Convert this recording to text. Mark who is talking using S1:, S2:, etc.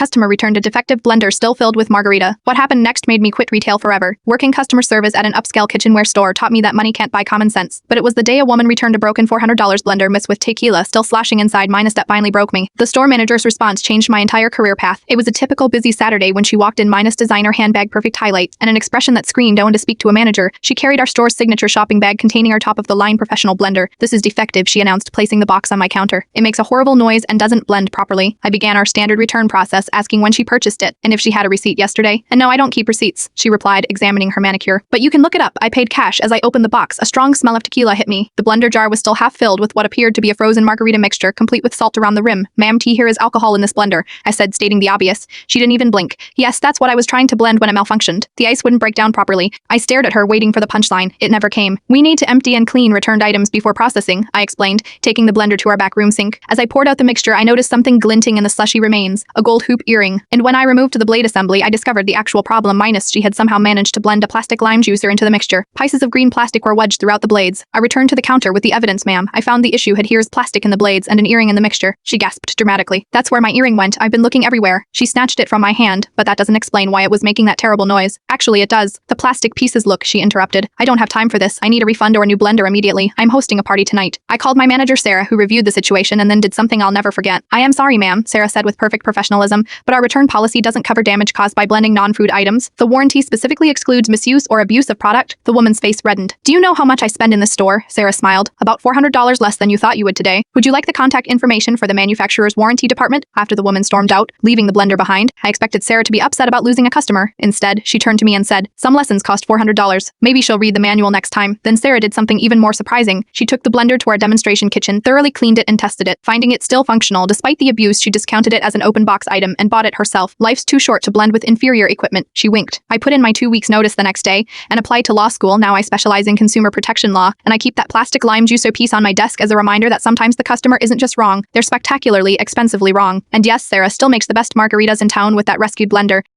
S1: customer returned a defective blender still filled with Margarita. What happened next made me quit retail forever. Working customer service at an upscale kitchenware store taught me that money can't buy common sense. But it was the day a woman returned a broken $400 blender mixed with tequila still slashing inside minus that finally broke me. The store manager's response changed my entire career path. It was a typical busy Saturday when she walked in minus designer handbag perfect highlights and an expression that screamed I want to speak to a manager. She carried our store's signature shopping bag containing our top-of-the-line professional blender. This is defective, she announced, placing the box on my counter. It makes a horrible noise and doesn't blend properly. I began our standard return process, asking when she purchased it and if she had a receipt yesterday. And no, I don't keep receipts, she replied, examining her manicure. But you can look it up. I paid cash. As I opened the box, a strong smell of tequila hit me. The blender jar was still half filled with what appeared to be a frozen margarita mixture, complete with salt around the rim. Ma'am, here is alcohol in this blender, I said, stating the obvious. She didn't even blink. Yes, that's what I was trying to blend when it malfunctioned. The ice wouldn't break down properly. I stared at her, waiting for the punchline. It never came. We need to empty and clean returned items before processing, I explained, taking the blender to our back room sink. As I poured out the mixture, I noticed something glinting in the slushy remains, a gold hoop earring. And when I removed the blade assembly, I discovered the actual problem minus she had somehow managed to blend a plastic lime juicer into the mixture. Pieces of green plastic were wedged throughout the blades. I returned to the counter with the evidence. Ma'am, I found the issue had here's plastic in the blades and an earring in the mixture. She gasped dramatically. That's where my earring went. I've been looking everywhere. She snatched it from my hand, but that doesn't explain why it was making that terrible noise. Actually, it does. The plastic pieces look, she interrupted. I don't have time for this. I need a refund or a new blender immediately. I'm hosting a party tonight. I called my manager Sarah, who reviewed the situation and then did something I'll never forget. I am sorry, ma'am, Sarah said with perfect professionalism, but our return policy doesn't cover damage caused by blending non-food items. The warranty specifically excludes misuse or abuse of product. The woman's face reddened. Do you know how much I spend in this store? Sarah smiled. About $400 less than you thought you would today. Would you like the contact information for the manufacturer's warranty department? After the woman stormed out, leaving the blender behind, I expected Sarah to be upset about losing a customer. Instead, she turned to me and said, some lessons cost $400. Maybe she'll read the manual next time. Then Sarah did something even more surprising. She took the blender to our demonstration kitchen, thoroughly cleaned it and tested it. Finding it still functional despite the abuse, she discounted it as an open box item and bought it herself. Life's too short to blend with inferior equipment, she winked. I put in my 2 weeks notice the next day and applied to law school. Now I specialize in consumer protection law, and I keep that plastic lime juicer piece on my desk as a reminder that sometimes the customer isn't just wrong, they're spectacularly, expensively wrong. And yes, Sarah still makes the best margaritas in town with that rescued blender.